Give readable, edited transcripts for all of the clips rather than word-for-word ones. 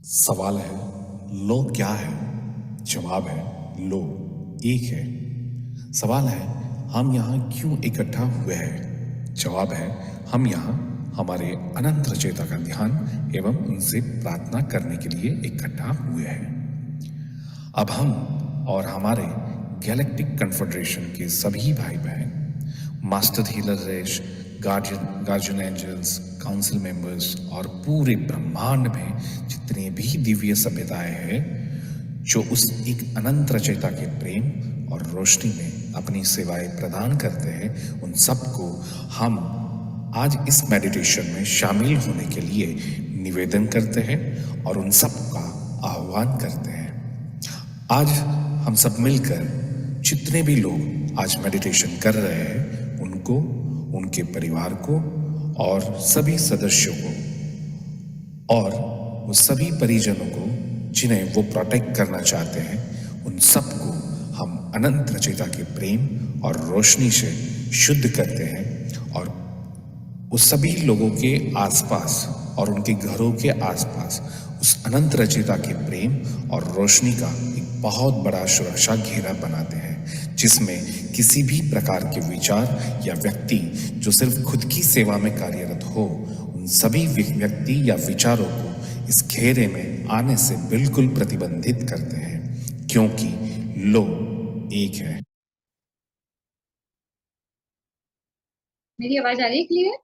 सवाल है, लो क्या है? जवाब है, लो एक है। सवाल है, हम यहाँ क्यों इकट्ठा हुए हैं? जवाब है, हम यहाँ हमारे अनंत रचयिता का ध्यान एवं उनसे प्रार्थना करने के लिए इकट्ठा हुए हैं। अब हम और हमारे गैलेक्टिक कन्फेडरेशन के सभी भाई बहन, मास्टर हीलर रेश, गार्जियन एंजल्स, काउंसिल मेंबर्स और पूरे ब्रह्मांड में जितने भी दिव्य सभ्यताएं हैं जो उस एक अनंत रचयिता के प्रेम और रोशनी में अपनी सेवाएं प्रदान करते हैं, उन सबको हम आज इस मेडिटेशन में शामिल होने के लिए निवेदन करते हैं और उन सबका आह्वान करते हैं। आज हम सब मिलकर जितने भी लोग आज मेडिटेशन कर रहे हैं उनको, उनके परिवार को और सभी सदस्यों को और वो सभी परिजनों को जिन्हें वो प्रोटेक्ट करना चाहते हैं, उन सबको हम अनंत रचयिता के प्रेम और रोशनी से शुद्ध करते हैं और उस सभी लोगों के आसपास और उनके घरों के आसपास उस अनंत रचयिता के प्रेम और रोशनी का एक बहुत बड़ा सुरक्षा घेरा बनाते हैं, जिसमें किसी भी प्रकार के विचार या व्यक्ति जो सिर्फ खुद की सेवा में कार्यरत हो, उन सभी व्यक्ति या विचारों को इस घेरे में आने से बिल्कुल प्रतिबंधित करते हैं, क्योंकि लो एक है। मेरी आवाज आ रही है क्लियर?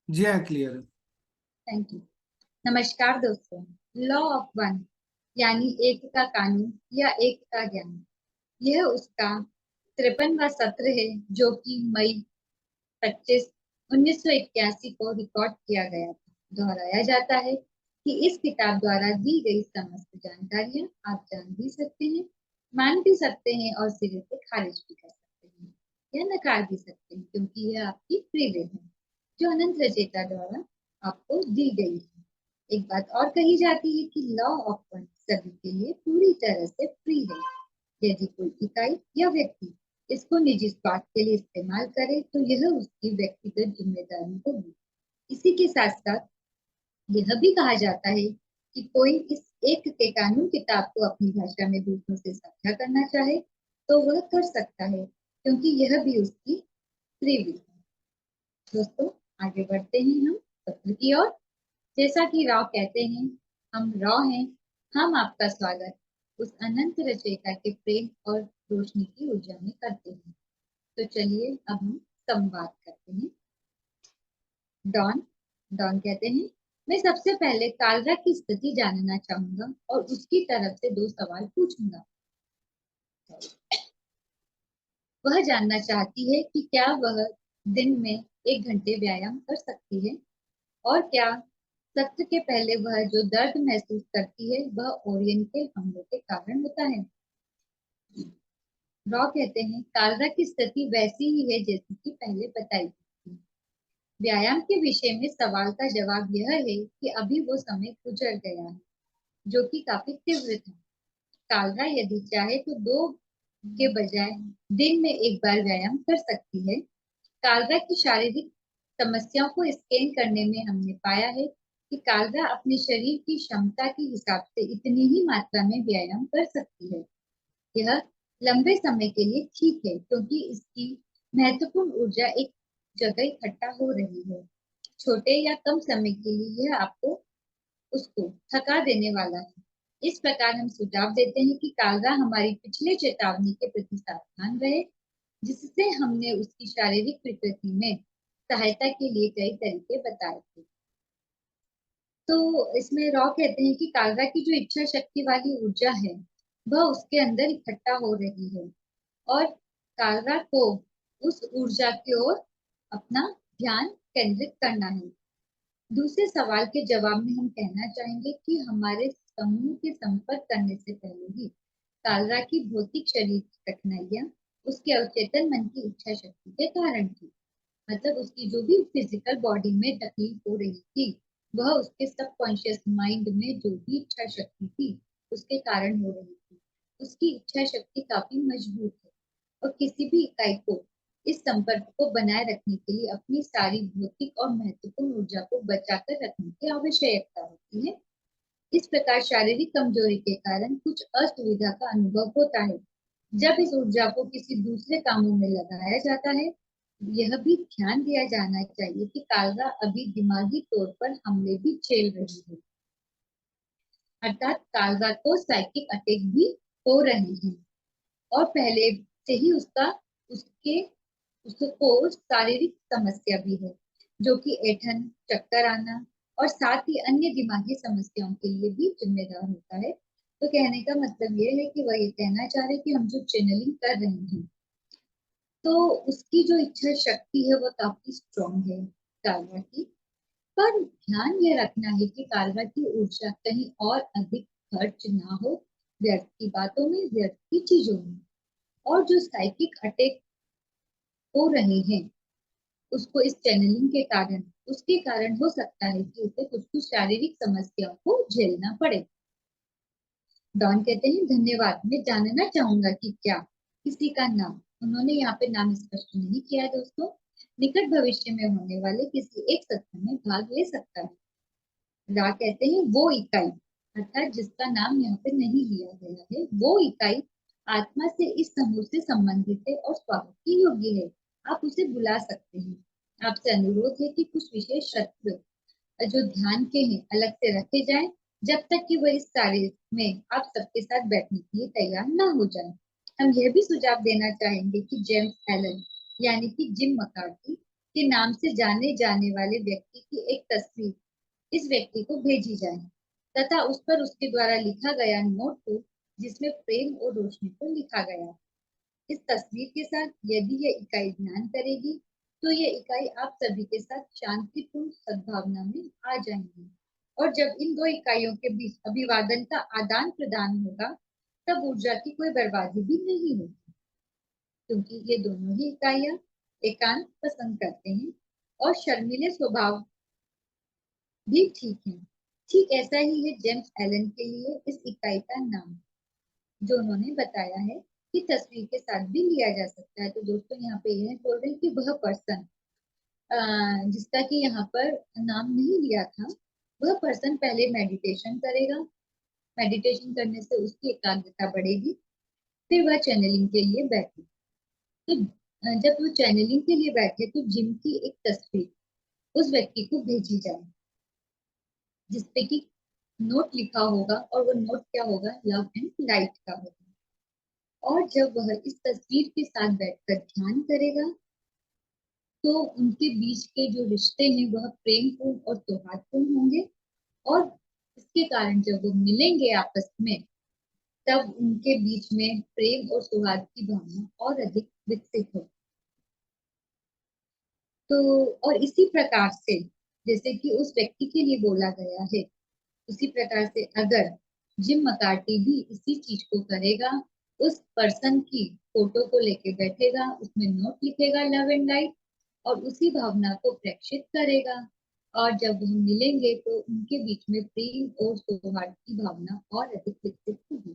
जी हाँ, क्लियर है। Thank you. नमस्कार दोस्तों। लॉ ऑफ वन यानी एक का कानून या एक का ज्ञान, यह उसका 53वां सत्र है जो कि मई 25 1981 को रिकॉर्ड किया गया था। दोहराया जाता है कि इस किताब द्वारा दी गई समस्त जानकारियां आप जान भी सकते हैं, मान भी सकते हैं और सिरे से खारिज भी कर सकते हैं या नकार भी सकते हैं, क्योंकि यह आपकी फ्री विल है जो अनंत रचयिता द्वारा आपको दी गई है। एक बात और कही जाती है कि लॉ ऑफ वन सभी के लिए पूरी तरह से फ्री है। यदि कोई इकाई या व्यक्ति इसको निजी स्वार्थ के लिए इस्तेमाल करे तो यह उसकी व्यक्तिगत जिम्मेदारी होगी। इसी के साथ साथ यह भी कहा जाता है कि कोई इस एक के कानून किताब को अपनी भाषा में दूसरों से साझा करना चाहे तो वह कर सकता है, क्योंकि यह भी उसकी फ्री विल है। दोस्तों, आगे बढ़ते हैं हम सत्र की ओर। जैसा कि राव कहते हैं, हम राव हैं, हम आपका स्वागत उस अनंत रचयिता के प्रेम और रोशनी की ऊर्जा में करते हैं। तो चलिए अब हम संवाद करते हैं। डॉन डॉन कहते हैं, मैं सबसे पहले कालरा की स्थिति जानना चाहूंगा और उसकी तरफ से 2 सवाल पूछूंगा। वह जानना चाहती है कि क्या वह दिन में 1 घंटे व्यायाम कर सकती है और क्या सत्र के पहले वह जो दर्द महसूस करती है वह ओरिएंटल हमलों के कारण होता है। रॉ कहते हैं, कालरा की स्थिति वैसी ही है जैसी कि पहले बताई थी। व्यायाम के विषय में सवाल का जवाब यह है कि अभी वो समय गुजर गया है जो कि काफी तीव्र था। कालरा यदि चाहे तो 2 के बजाय दिन में 1 बार व्यायाम कर सकती है। कालरा की शारीरिक समस्याओं को स्कैन करने में हमने पाया है कि कालरा अपने शरीर की क्षमता के हिसाब से इतनी ही मात्रा में व्यायाम कर सकती है। यह लंबे समय के लिए ठीक है, क्योंकि इसकी महत्वपूर्ण ऊर्जा एक जगह इकट्ठा हो रही है। छोटे या कम समय के लिए यह आपको उसको थका देने वाला है। इस प्रकार हम सुझाव देते हैं कि कालरा हमारी पिछले चेतावनी के प्रति सावधान रहे, जिससे हमने उसकी शारीरिक प्रकृति में सहायता के लिए कई तरीके बताए थे। तो इसमें रॉ कहते हैं कि कालरा की जो इच्छा शक्ति वाली ऊर्जा है वह उसके अंदर इकट्ठा हो रही है और कालरा को उस ऊर्जा की ओर अपना ध्यान केंद्रित करना है। दूसरे सवाल के जवाब में हम कहना चाहेंगे कि हमारे समूह के संपर्क करने से पहले ही कालरा की भौतिक शरीर की कठिनाइयां उसके अवचेतन मन की इच्छा शक्ति के कारण थी। मतलब उसकी जो भी फिजिकल बॉडी में तकलीफ हो रही थी वह उसके सबकॉन्शियस माइंड में जो भी इच्छा शक्ति थी उसके कारण हो रही थी। उसकी इच्छा शक्ति काफी मजबूत है और किसी भी इकाई को इस संपर्क को बनाए रखने के लिए अपनी सारी भौतिक और महत्वपूर्ण ऊर्जा को बचाकर रखने की आवश्यकता होती है। इस प्रकार शारीरिक कमजोरी के कारण कुछ असुविधा का अनुभव होता है। जब इस ऊर्जा को किसी दूसरे कामों में लगाया जाता है, यह भी ध्यान दिया जाना चाहिए कि कालरा अभी दिमागी तौर पर हमले भी झेल रही है, अर्थात कालरा को साइकिक अटैक भी हो रहे हैं और पहले से ही उसके उसको शारीरिक समस्या भी है, जो कि ऐंठन, चक्कर आना और साथ ही अन्य दिमागी समस्याओं के लिए भी जिम्मेदार होता है। तो कहने का मतलब ये है कि वह ये कहना चाह रहे हैं कि हम जो चैनलिंग कर रहे हैं, तो उसकी जो इच्छा शक्ति है वह काफी स्ट्रॉन्ग है कालरा की। पर ध्यान यह रखना है कि कालरा की ऊर्जा कहीं और अधिक खर्च ना हो व्यर्थ की बातों में, व्यर्थ की चीजों में। और जो साइकिक अटैक हो रहे हैं उसको इस चैनलिंग के कारण, उसके कारण हो सकता है कि उसे कुछ कुछ शारीरिक समस्याओं को झेलना पड़े। डॉन कहते हैं, धन्यवाद, मैं जानना चाहूंगा कि क्या किसी का नाम, उन्होंने यहाँ पे नाम स्पष्ट नहीं किया है दोस्तों, निकट भविष्य में होने वाले किसी एक सत्र में भाग ले सकता है। रा कहते हैं वो इकाई, अर्थात जिसका नाम यहाँ पे नहीं लिया गया है, वो इकाई आत्मा से इस समूह से संबंधित है और स्वागत की योग्य है। आप उसे बुला सकते हैं। आपसे अनुरोध है कि कुछ विशेष शब्द जो ध्यान के हैं अलग से रखे जाएं, जब तक कि वह इस कार्य में आप सबके साथ बैठने के लिए तैयार ना हो जाए। हम यह भी सुझाव देना चाहेंगे कि जेम्स एलन यानी कि जिम मकार्टी के नाम से जाने जाने वाले व्यक्ति की एक तस्वीर इस व्यक्ति को भेजी जाए तथा उस पर उसके द्वारा लिखा गया नोट को, जिसमें प्रेम और रोशनी को लिखा गया। इस तस्वीर के साथ यदि ये इकाई ध्यान करेगी, तो ये इकाई आप सभी के साथ शांतिपूर्ण सद्भावना में आ जाएंगी। और जब इन दो इकाइयों के बीच अभिवादन का आदान प्रदान होगा, तब ऊर्जा की कोई बर्बादी भी नहीं होगी, क्योंकि ये दोनों ही इकाइयां एकांत पसंद करते हैं और शर्मीले स्वभाव भी ठीक है। ठीक ऐसा ही है जेम्स एलन के लिए इस इकाई का नाम, जो उन्होंने बताया है कि तस्वीर के साथ भी लिया जा सकता है। तो दोस्तों यहाँ पे यह बोल रहे हैं कि वह पर्सन जिसका कि यहाँ पर नाम नहीं लिया था, वह पर्सन पहले मेडिटेशन करेगा। मेडिटेशन करने से उसकी एकाग्रता बढ़ेगी, फिर वह चैनलिंग के लिए बैठे। तो जब वो चैनलिंग के लिए बैठे तो जिम की एक तस्वीर उस व्यक्ति को भेजी जाए, जिसपे कि नोट लिखा होगा और वो नोट क्या होगा, लव एंड लाइट का होगा। और जब वह इस तस्वीर के साथ बैठकर ध्यान करेगा, तो उनके बीच के जो रिश्ते हैं वह प्रेमपूर्ण और सौहार्दपूर्ण होंगे और इसके कारण जब वो मिलेंगे आपस में, तब उनके बीच में प्रेम और सौहार्द की भावना और अधिक विकसित हो। तो और इसी प्रकार से जैसे कि उस व्यक्ति के लिए बोला गया है, उसी प्रकार से अगर जिम मकार्टी भी इसी चीज को करेगा, उस पर्सन की फोटो को लेके बैठेगा, उसमें नोट लिखेगा लव एंड लाइट और उसी भावना को प्रेक्षित करेगा, और जब हम मिलेंगे तो उनके बीच में प्रेम और सौहार्द की भावना और अधिक विकसित होगी।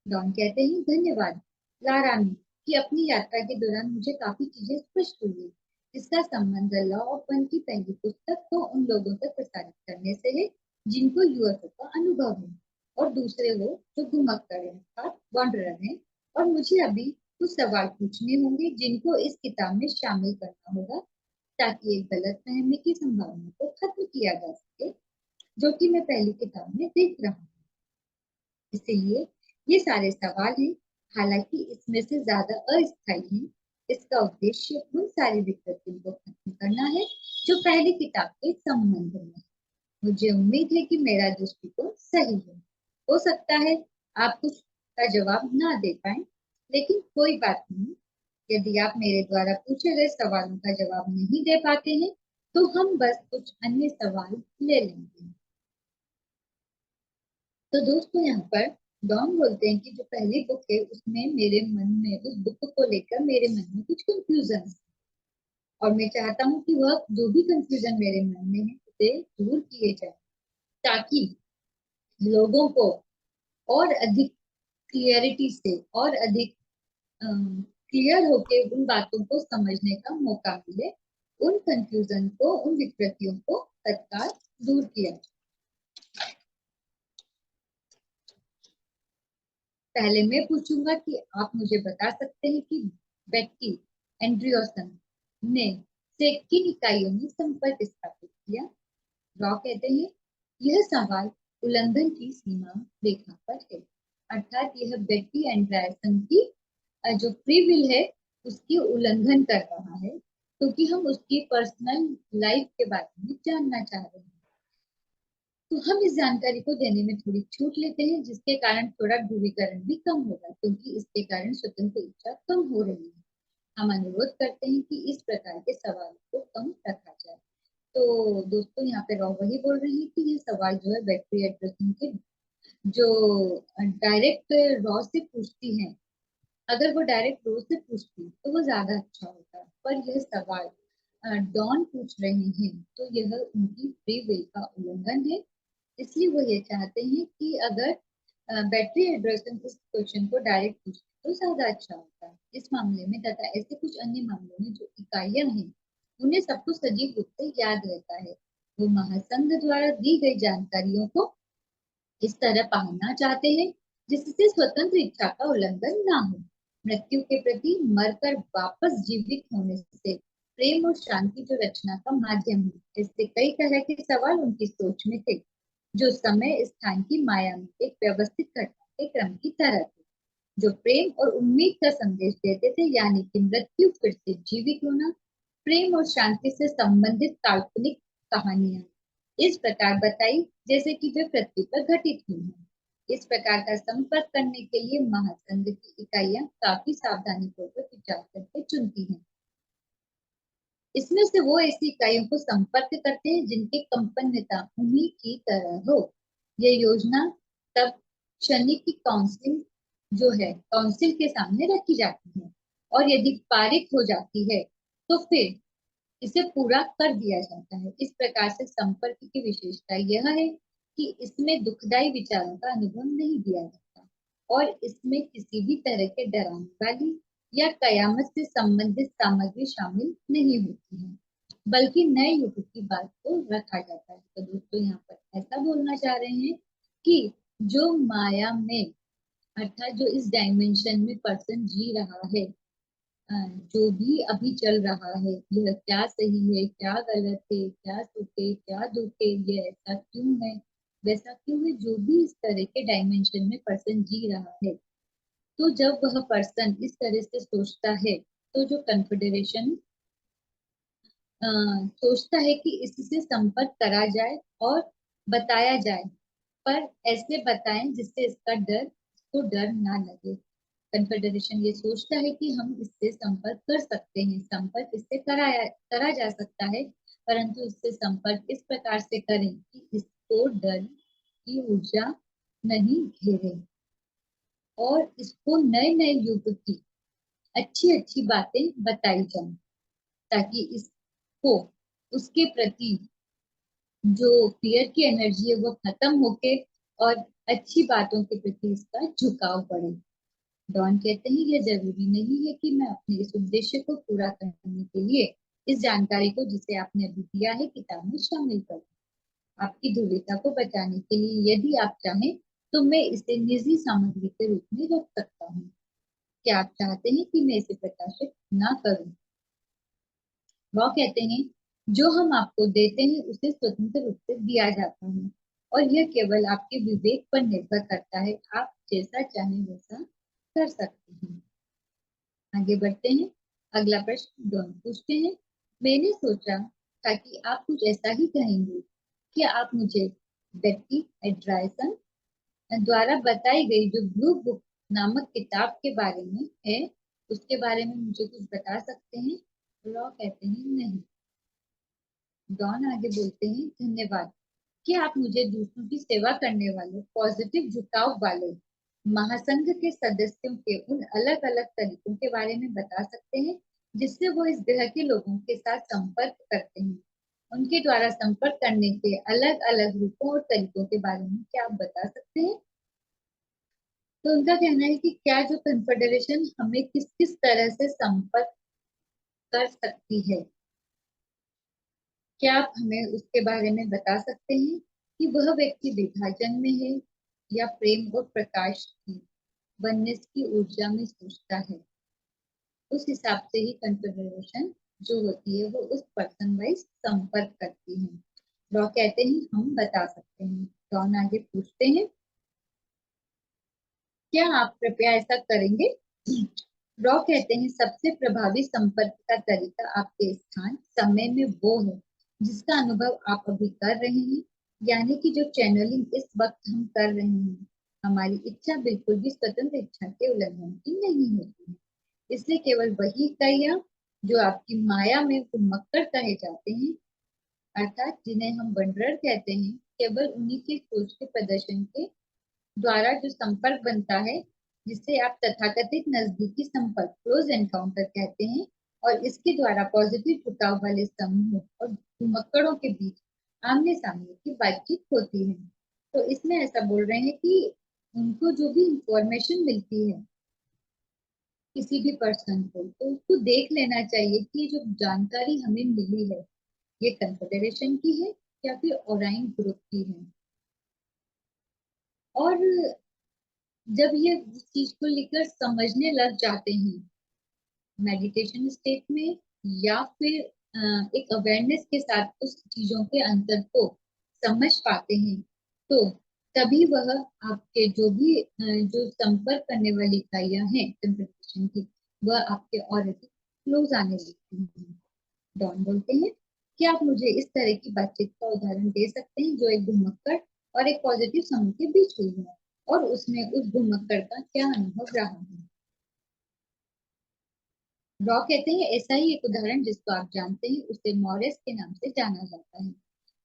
डॉन कहते हैं, धन्यवाद लारामी, कि अपनी यात्रा के दौरान मुझे काफी चीजें स्पष्ट हुई है। इसका संबंध लॉ ऑफ वन की पहली पुस्तक को उन लोगों तक प्रसारित करने से है जिनको यूएफओ का अनुभव है, और दूसरे वो जो घुमक्कड़ है अर्थात वॉन्डरर है। और मुझे अभी कुछ सवाल पूछने होंगे जिनको इस किताब में शामिल करना होगा, ताकि एक गलतफहमी की संभावना को खत्म किया जा सके, जो कि मैं पहली किताब में देख रहा हूँ। इसीलिए ये सारे सवाल हैं, हालांकि इसमें से ज्यादा अस्थायी हैं। इसका उद्देश्य उन सारी विकृतियों को खत्म करना है जो पहली किताब के संबंध में है। मुझे उम्मीद है कि मेरा दृष्टिकोण सही है। हो सकता है आप कुछ का जवाब ना दे पाए, लेकिन कोई बात नहीं। यदि आप मेरे द्वारा पूछे गए सवालों का जवाब नहीं दे पाते हैं, तो हम बस कुछ अन्य सवाल ले लेंगे। तो दोस्तों यहाँ पर डॉन बोलते हैं कि जो पहली बुक है उसमें मेरे मन में, उस बुक को लेकर मेरे मन में कुछ कंफ्यूजन, और मैं चाहता हूँ कि वह जो भी कंफ्यूजन मेरे मन में है उसे दूर किए जाए, ताकि लोगों को और अधिक क्लियरिटी से और अधिक क्लियर होके उन बातों को समझने का मौका मिले, उन कंफ्यूजन को, उन विकृतियों को तत्काल दूर किया जाए। पहले मैं पूछूंगा कि आप मुझे बता सकते हैं कि बेट्टी एंड्रियोसन ने से किन इकाइयों में संपर्क स्थापित किया। रॉ कहते हैं यह सवाल उल्लंघन की सीमा रेखा पर है, अर्थात यह बेट्टी एंड्रयसन की जो फ्री विल है उसकी उल्लंघन कर रहा है, क्योंकि हम उसकी पर्सनल लाइफ के बारे में जानना चाह रहे हैं। तो हम इस जानकारी को देने में थोड़ी छूट लेते हैं, जिसके कारण थोड़ा ध्रुवीकरण भी कम होगा, क्योंकि इसके कारण स्वतंत्र इच्छा कम हो रही है। हम अनुरोध करते हैं कि इस प्रकार के सवाल को कम रखा जाए। तो दोस्तों, यहाँ पे रॉ वही बोल रही है कि ये सवाल जो है बैटरी एड्रेसिंग के जो डायरेक्ट रॉ से पूछती है, अगर वो डायरेक्ट रॉ से पूछती तो वो ज्यादा अच्छा होता, पर यह सवाल डॉन पूछ रहे हैं तो यह उनकी फ्री विल का उल्लंघन है। इसलिए वो ये चाहते हैं कि अगर बैटरी एड्रेसिंग इस क्वेश्चन को डायरेक्ट पूछते तो ज्यादा अच्छा होता है इस मामले में, तथा ऐसे कुछ अन्य मामलों में जो इकाइयां हैं उन्हें सबको सजीव रूप से याद रहता है। वो महासंघ द्वारा दी गई जानकारियों को इस तरह पढ़ना चाहते हैं जिससे स्वतंत्र इच्छा का उल्लंघन ना हो। मृत्यु के प्रति मरकर वापस जीवित होने से प्रेम और शांति जो रचना का माध्यम है, इससे कई तरह के सवाल उनकी सोच में थे, जो समय स्थान की माया में एक व्यवस्थित घटना के क्रम की तरह थे, जो प्रेम और उम्मीद का संदेश देते थे, यानी कि मृत्यु फिर से जीवित होना, प्रेम और शांति से संबंधित काल्पनिक कहानियां इस प्रकार बताई जैसे कि वे पृथ्वी पर घटित हुई हैं। इस प्रकार का संपर्क करने के लिए महासंघ की इकाइयां काफी सावधानी पूर्वक विचार करके चुनती हैं। इसमें से वो ऐसी इकाइयों को संपर्क करते हैं जिनके कंपन्यता उन्हीं की तरह हो। ये योजना तब शनि की काउंसिलिंग जो है काउंसिल के सामने रखी जाती है, और यदि पारित हो जाती है तो फिर इसे पूरा कर दिया जाता है। इस प्रकार से संपर्क की विशेषता यह है कि इसमें दुखदाई विचारों का अनुभव नहीं दिया जाता, और इसमें किसी भी तरह के डराने वाली या कयामत से संबंधित सामग्री शामिल नहीं होती है, बल्कि नए युग की बात को रखा जाता है। तो दोस्तों, यहाँ पर ऐसा बोलना चाह रहे हैं कि जो माया में, अर्थात जो इस डायमेंशन में पर्सन जी रहा है, जो भी अभी चल रहा है, यह क्या सही है, क्या गलत है, क्या सुख है, क्या दुख है, ये ऐसा क्यों है, वैसा क्यों है, जो भी इस तरह के डायमेंशन में पर्सन जी रहा है, तो जब वह पर्सन इस तरह से सोचता है तो जो कन्फेडरेशन सोचता है कि इससे संपर्क करा जाए और बताया जाए, पर ऐसे बताएं जिससे इसका डर इसको डर ना लगे। कन्फेडरेशन ये सोचता है कि हम इससे संपर्क कर सकते हैं, संपर्क इससे करा जा सकता है, परंतु इससे संपर्क इस प्रकार से करें कि इसको डर की ऊर्जा नहीं घेरे, और इसको नए नए युग की अच्छी अच्छी बातें बताई जाए, ताकि इसको उसके प्रति जो फियर की एनर्जी है वो खत्म होके और अच्छी बातों के प्रति इसका झुकाव बढ़े। डॉन कहते हैं यह जरूरी नहीं है कि मैं अपने इस उद्देश्य को पूरा करने के लिए इस जानकारी को जिसे आपने अभी दिया है किताब में शामिल करूं। आपकी ध्रुवीयता को बचाने के लिए यदि आप चाहें तो मैं इसे निजी सामग्री के रूप में रख सकता हूँ। क्या आप चाहते हैं कि मैं इसे प्रकाशित ना करूं? वह कहते हैं जो हम आपको देते हैं उसे स्वतंत्र रूप से दिया जाता है, और यह केवल आपके विवेक पर निर्भर करता है, आप जैसा चाहें वैसा कर सकते हैं। आगे बढ़ते हैं। अगला प्रश्न डॉन पूछते हैं, मैंने सोचा था कि आप कुछ ऐसा ही कहेंगे। क्या आप मुझे बेट्टी एड्रायसन द्वारा बताई गई जो ब्लू बुक नामक किताब के बारे में है उसके बारे में मुझे कुछ बता सकते हैं? रॉ कहते हैं नहीं। डॉन आगे बोलते हैं, धन्यवाद। क्या आप मुझे दूसरों की सेवा करने वाले पॉजिटिव झुकाव वाले महासंघ के सदस्यों के उन अलग अलग तरीकों के बारे में बता सकते हैं जिससे वो इस ग्रह के लोगों के साथ संपर्क करते हैं? उनके द्वारा संपर्क करने के अलग अलग रूपों और तरीकों के बारे में क्या आप बता सकते हैं? तो उनका कहना है कि क्या जो कन्फेडरेशन हमें किस किस तरह से संपर्क कर सकती है, क्या आप हमें उसके बारे में बता सकते हैं कि वह व्यक्ति विभाजन में है या प्रेम और प्रकाश की वननेस की ऊर्जा में सोचता है, उस हिसाब से ही कन्फिगरेशन जो होती है वो उस पर्सन वाइज संपर्क करती है। रॉ कहते हैं हम बता सकते हैं। डॉन आगे पूछते हैं, क्या आप कृपया ऐसा करेंगे? रॉ कहते हैं सबसे प्रभावी संपर्क का तरीका आपके स्थान समय में वो है जिसका अनुभव आप अभी कर रहे हैं, यानी कि जो चैनलिंग इस वक्त हम कर रहे हैं। हमारी इच्छा बिल्कुल भी स्वतंत्र इच्छा के उल्लंघन की नहीं होती है, इसलिए केवल वही इकाइयां जो आपकी माया में घुमक्कड़ कहे जाते हैं, अर्थात जिन्हें हम वंडरर कहते हैं, केवल उन्हीं के खोज के प्रदर्शन के द्वारा जो संपर्क बनता है, जिसे आप तथाकथित नजदीकी संपर्क क्लोज एनकाउंटर कहते हैं, और इसके द्वारा पॉजिटिव झुकाव वाले समूह और घुमक्कड़ों के बीच आमने सामने की बातचीत होती है। तो इसमें ऐसा बोल रहे हैं कि उनको जो भी इंफॉर्मेशन मिलती है किसी भी पर्सन को, तो उसको देख लेना चाहिए कि ये जो जानकारी हमें मिली है ये कन्फेडरेशन की है या फिर ओराइन ग्रुप की है। और जब ये उस चीज को लेकर समझने लग जाते हैं मेडिटेशन स्टेट में, या फिर एक अवेयरनेस के साथ उस चीजों के अंतर को समझ पाते हैं, तो तभी वह आपके जो भी जो संपर्क करने वाली इकाइयां हैं कंसंट्रेशन की, वह आपके और अधिक क्लोज आने लगती हैं। डॉन बोलते हैं, क्या आप मुझे इस तरह की बातचीत का उदाहरण दे सकते हैं जो एक घुमक्कड़ और एक पॉजिटिव समूह के बीच हुई है, और उसमें उस घुमक्कड़ का क्या अनुभव रहा है? रॉ कहते हैं ऐसा ही एक उदाहरण जिसको आप जानते हैं उसे मॉरिस के नाम से जाना जाता है।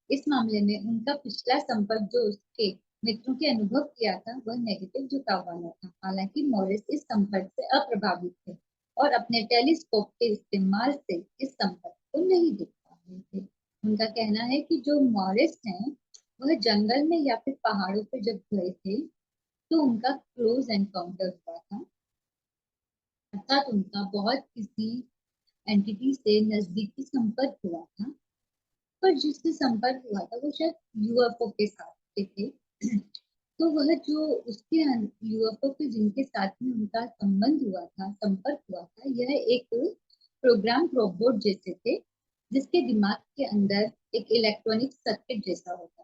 इस मामले में उनका पिछला संपर्क जो उसके मित्रों के अनुभव किया था वह नेगेटिव झुकाव वाला था। हालांकि मॉरिस इस संपर्क से अप्रभावित थे और अपने टेलीस्कोप के इस्तेमाल से इस संपर्क को नहीं देख पा रहे थे। उनका कहना है कि जो मॉरिस हैं वह जंगल में या फिर पहाड़ों पर जब गए थे तो उनका क्लोज एनकाउंटर हुआ था, अर्थात उनका बहुत किसी एंटिटी से नजदीकी संपर्क हुआ था। पर जिससे संपर्क हुआ था वो शायद यूएफओ के साथ के थे। तो वह जो उसके यूएफओ के जिनके साथ में उनका संबंध हुआ था, संपर्क हुआ था, यह एक प्रोग्राम रोबोट जैसे थे जिसके दिमाग के अंदर एक इलेक्ट्रॉनिक सर्किट जैसा होता था।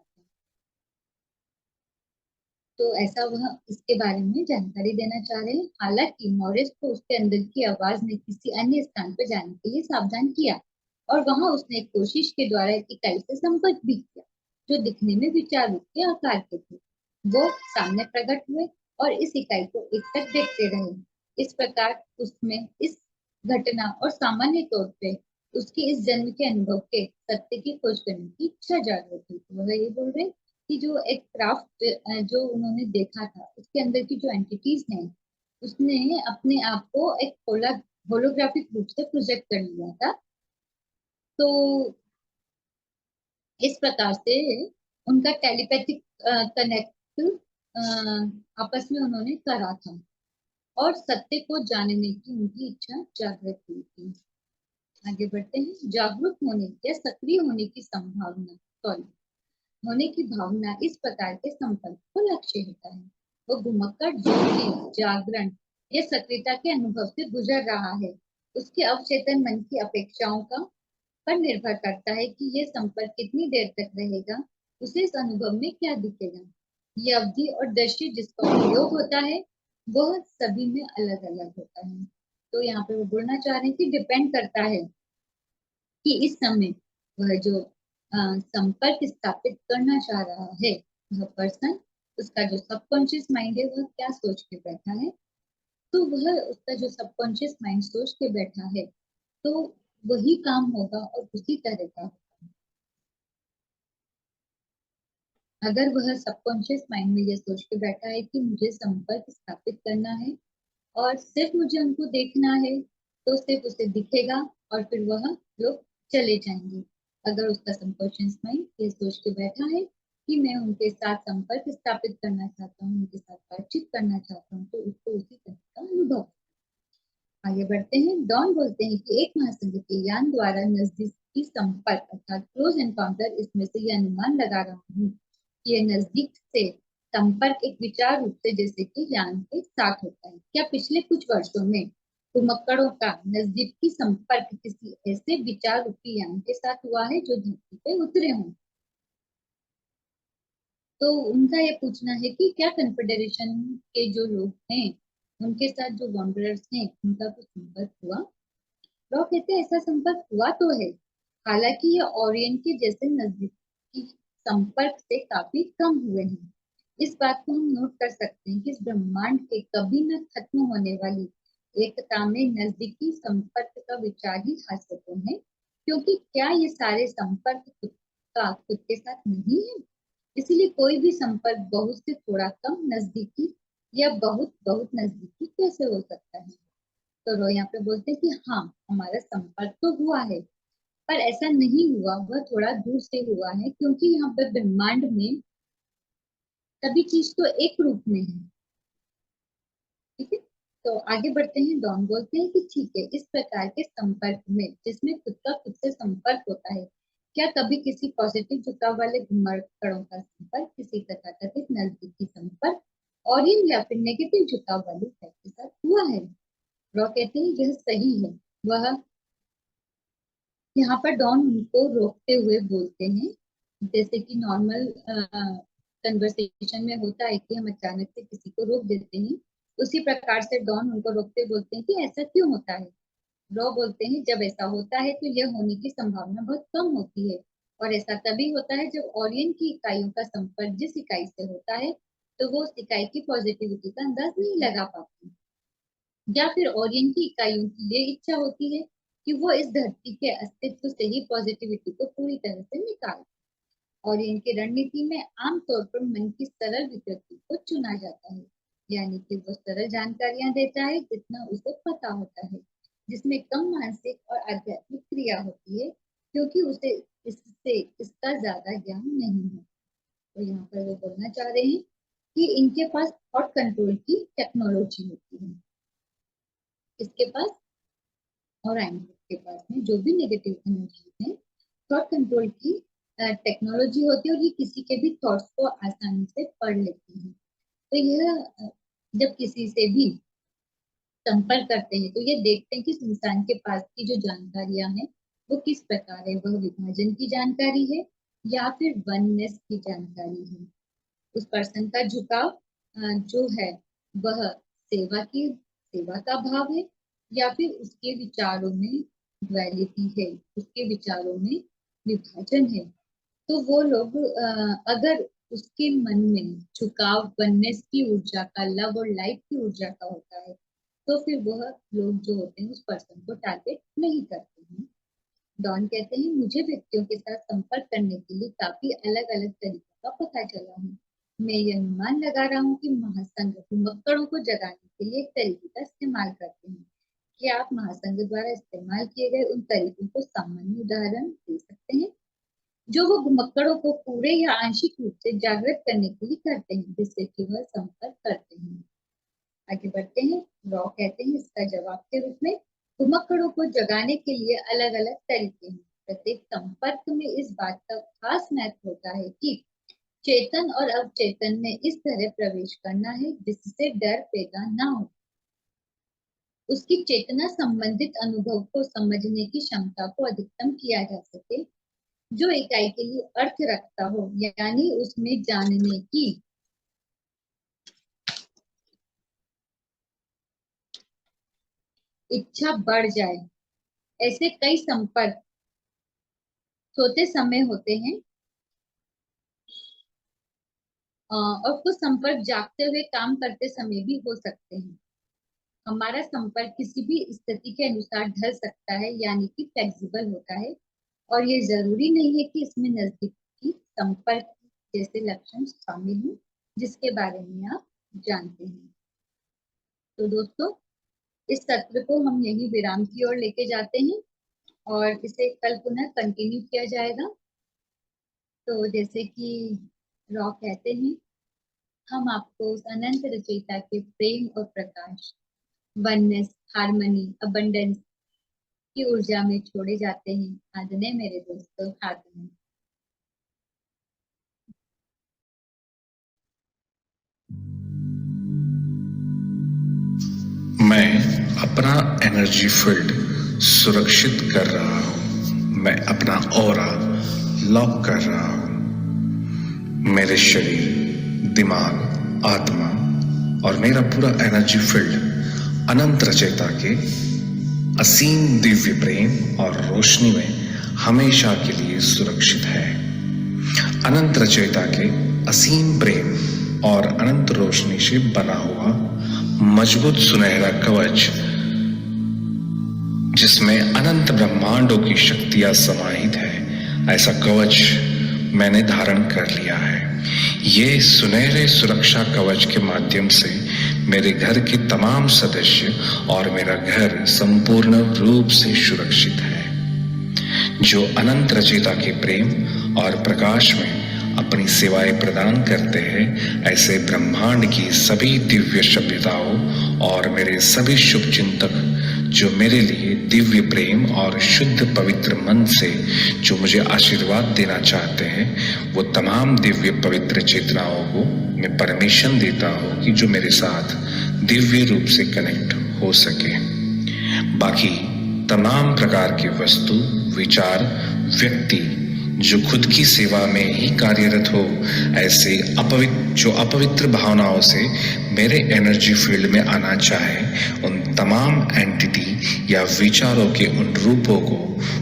तो ऐसा वह इसके बारे में जानकारी देना चाह रहे हैं। हालांकि मॉरिस को उसके अंदर की आवाज ने किसी अन्य स्थान पर जाने के लिए सावधान किया और वहां उसने एक कोशिश के द्वारा एक इकाई से संपर्क भी किया जो दिखने में विचार रूप के आकार के थे। वो सामने प्रकट हुए और इस इकाई को एकटक देखते रहे। इस प्रकार उसमें इस घटना और सामान्य तौर पे उसके इस जन्म के अनुभव के सत्य की खोज करने की इच्छा जागृत हुई। वह ये बोल रहे कि जो एक क्राफ्ट जो उन्होंने देखा था उसके अंदर की जो एंटिटीज हैं उसने अपने आप को एक होलोग्राफिक रूप से प्रोजेक्ट कर लिया था। तो इस प्रकार से उनका टेलीपैथिक कनेक्ट आपस में उन्होंने करा था और सत्य को जानने की उनकी इच्छा जागृत हुई थी। आगे बढ़ते हैं। जागरूक होने या सक्रिय होने की संभावना सॉरी होने की भावना इस प्रकार के संपर्क को लक्ष्य होता है। वो घुमक्कड़ जो भी जागरण या सक्रियता के अनुभव से गुजर रहा है उसके अवचेतन मन की अपेक्षाओं का पर निर्भर करता है कि ये संपर्क कितनी देर तक रहेगा, उसे इस अनुभव में क्या दिखेगा। ये अवधि और दृश्य जिसका उपयोग होता है वह सभी में अलग अलग होता है। तो यहाँ पे वो बोलना चाह रहे हैं कि डिपेंड करता है कि इस समय वह जो संपर्क स्थापित करना चाह रहा है वह पर्सन, उसका जो सबकॉन्शियस माइंड है वह क्या सोच के बैठा है। तो वह उसका जो सबकॉन्शियस माइंड सोच के बैठा है तो वही काम होगा और उसी तरह का होगा। अगर वह सबकॉन्शियस माइंड में ये सोच के बैठा है कि मुझे संपर्क स्थापित करना है और सिर्फ मुझे उनको देखना है, तो सिर्फ उसे दिखेगा और फिर वह लोग चले जाएंगे। अगर उसका सबकॉन्शियस माइंड ये सोच के बैठा है कि मैं उनके साथ संपर्क स्थापित करना चाहता हूँ, उनके साथ बातचीत करना चाहता हूँ, तो उसको उसी तरह का अनुभव। आगे बढ़ते हैं। डॉन बोलते हैं कि एक महासंघ के यान द्वारा नजदीकी संपर्क अर्थात क्लोज एनकाउंटर, इसमें से यह अनुमान लगा रहा हूँ कि यह नजदीक से संपर्क एक विचार रूप से जैसे कि ज्ञान के साथ होता है। क्या पिछले कुछ वर्षों में घुमक्कड़ों का नजदीकी संपर्क किसी ऐसे विचार रूपी यान के साथ हुआ है जो धरती पे उतरे हों? तो उनका ये पूछना है कि क्या कन्फेडरेशन के जो लोग हैं उनके साथ जो वॉन्डरर्स हैं उनका कुछ संपर्क हुआ? लोग कहते हैं ऐसा संपर्क हुआ तो है, हालांकि ये ओरियन के जैसे नजदीकी संपर्क से काफी कम हुए हैं। इस बात को हम नोट कर सकते हैं कि इस ब्रह्मांड के कभी न खत्म होने वाली एकता में नजदीकी संपर्क का विचार ही हास्यपूर्ण है, क्योंकि क्या ये सारे संपर्क खुद के साथ नहीं है? इसलिए कोई भी संपर्क बहुत से थोड़ा कम नजदीकी या बहुत बहुत नजदीकी कैसे हो सकता है? तो रो यहाँ पे बोलते हैं कि हाँ, हमारा संपर्क तो हुआ है, पर ऐसा नहीं हुआ, वह थोड़ा दूर से हुआ है, क्योंकि यहाँ पे ब्रह्मांड में सभी चीज तो एक रूप में है। ठीक है, तो आगे बढ़ते हैं। डॉन बोलते हैं कि ठीक है, इस प्रकार के संपर्क में जिसमें खुद का खुद से संपर्क होता है, क्या कभी किसी पॉजिटिव झुकाव वाले घुमक्कड़ों का संपर्क किसी तथाकथित नजदीकी संपर्क और या फिर नेगेटिव झुकाव वाले सेट के साथ हुआ है? रॉ कहते हैं यह सही है। वह यहाँ पर डॉन उनको रोकते हुए बोलते हैं, जैसे कि नॉर्मल कन्वर्सेशन में होता है कि हम अचानक से किसी को रोक देते हैं, उसी प्रकार से डॉन उनको रोकते बोलते हैं कि ऐसा क्यों होता है? रॉ बोलते हैं जब ऐसा होता है तो यह होने की संभावना बहुत कम होती है, और ऐसा तभी होता है जब ओरियन की इकाइयों का संपर्क जिस इकाई से होता है तो वो उस इकाई की पॉजिटिविटी का अंदाज नहीं लगा पाती, या फिर ओरियन की इकाइयों की ये इच्छा होती है कि वो इस धरती के अस्तित्व से ही पॉजिटिविटी को पूरी तरह से निकाल। ओरियन की रणनीति में आमतौर पर मन की सरल विकृति को चुना जाता है, यानी कि वो सरल जानकारियां देता है जितना उसे पता होता है, जिसमें कम मानसिक और आध्यात्मिक क्रिया होती है, क्योंकि उसे इससे इसका ज्यादा ज्ञान नहीं है। तो यहाँ पर वो बोलना चाह रहे हैं कि इनके पास थॉट कंट्रोल की टेक्नोलॉजी होती है, इसके पास और एंड्रॉइड के पास में जो भी नेगेटिव एनर्जी है, थॉट कंट्रोल की टेक्नोलॉजी होती है, और ये किसी के भी थॉट्स को आसानी से पढ़ लेती है। तो यह जब किसी से भी संपर्क करते हैं तो ये देखते हैं कि इस इंसान के पास की जो जानकारियां हैं वो किस प्रकार है, वह विभाजन की जानकारी है या फिर वननेस की जानकारी है। उस पर्सन का झुकाव जो है वह सेवा का भाव है, या फिर उसके विचारों में ड्युअलिटी है, उसके विचारों में विभाजन है। तो वो लोग अगर उसके मन में झुकाव वननेस की ऊर्जा का, लव और लाइट की ऊर्जा का होता है, तो फिर वह लोग जो होते हैं उस पर्सन को टारगेट नहीं करते हैं। डॉन कहते हैं मुझे व्यक्तियों के साथ संपर्क करने के लिए काफी अलग अलग तरीकों का पता चला है। मैं यह अनुमान लगा रहा हूँ कि महासंघ घुमक्कड़ों को जगाने के लिए एक तरीके का इस्तेमाल करते हैं। क्या आप महासंघ द्वारा इस्तेमाल किए गए उन तरीकों को सामान्य उदाहरण दे सकते हैं जो वो घुमक्कड़ों को पूरे या आंशिक रूप से जागृत करने के लिए करते हैं जिससे कि वह संपर्क करते हैं? आगे बढ़ते हैं। रॉ कहते हैं इसका जवाब के रूप में घुमक्कड़ों को जगाने के लिए अलग अलग तरीके हैं। प्रत्येक संपर्क में इस बात का खास महत्व होता है कि चेतन और अवचेतन में इस तरह प्रवेश करना है जिससे डर पैदा ना हो, उसकी चेतना संबंधित अनुभव को समझने की क्षमता को अधिकतम किया जा सके जो इकाई के लिए अर्थ रखता हो, यानी उसमें जानने की इच्छा बढ़ जाए। ऐसे कई संपर्क सोते समय होते हैं, और कुछ संपर्क जागते हुए काम करते समय भी हो सकते हैं। हमारा संपर्क किसी भी स्थिति के अनुसार ढल सकता है, यानी कि फ्लेक्सिबल होता है, और ये जरूरी नहीं है कि इसमें नजदीकी संपर्क जैसे लक्षण शामिल हों जिसके बारे में आप जानते हैं। तो दोस्तों, इस सत्र को हम यही विराम की ओर लेके जाते हैं और इसे कल पुनः कंटिन्यू किया जाएगा। तो जैसे कि रॉ कहते हैं, हम आपको उस अनंत रचयिता के प्रेम और प्रकाश, वननेस, हार्मनी, अबंडेंस की ऊर्जा में छोड़े जाते हैं। आदरणीय मेरे दोस्तों, हाथ में अपना एनर्जी फील्ड सुरक्षित कर रहा हूं। मैं अपना ऑरा लॉक कर रहा हूं। मेरे शरीर, दिमाग, आत्मा और मेरा पूरा एनर्जी फील्ड अनंत रचयिता के असीम दिव्य प्रेम और रोशनी में हमेशा के लिए सुरक्षित है। अनंत रचयिता के असीम प्रेम और अनंत रोशनी से बना हुआ मजबूत सुनहरा कवच, जिसमें अनंत ब्रह्मांडों की शक्तियां समाहित है, ऐसा कवच मैंने धारण कर लिया है। ये सुनहरे सुरक्षा कवच के माध्यम से मेरे घर के तमाम सदस्य और मेरा घर संपूर्ण रूप से सुरक्षित है। जो अनंत रचयिता के प्रेम और प्रकाश में अपनी सेवाएं प्रदान करते हैं, ऐसे ब्रह्मांड की सभी दिव्य सभ्यताओं और मेरे सभी शुभ चिंतक जो मेरे लिए दिव्य प्रेम और शुद्ध पवित्र मन से जो मुझे आशीर्वाद देना चाहते हैं, वो तमाम दिव्य पवित्र चेतनाओं को मैं परमिशन देता हूँ कि जो मेरे साथ दिव्य रूप से कनेक्ट हो सके। बाकी तमाम प्रकार की वस्तु, विचार, व्यक्ति जो खुद की सेवा में ही कार्यरत हो, ऐसे अपवित्र भावनाओं से मेरे एनर्जी फील्ड में आना चाहे, उन तमाम एंटिटी या विचारों के उन रूपों को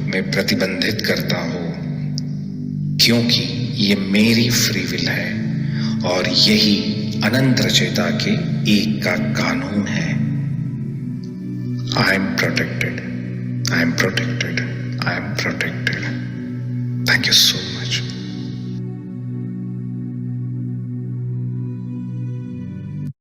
मैं प्रतिबंधित करता हूँ, क्योंकि ये मेरी फ्री विल है और यही अनंत रचयिता के एक का कानून है। I am protected, I am protected, I am protected. Thank you so much.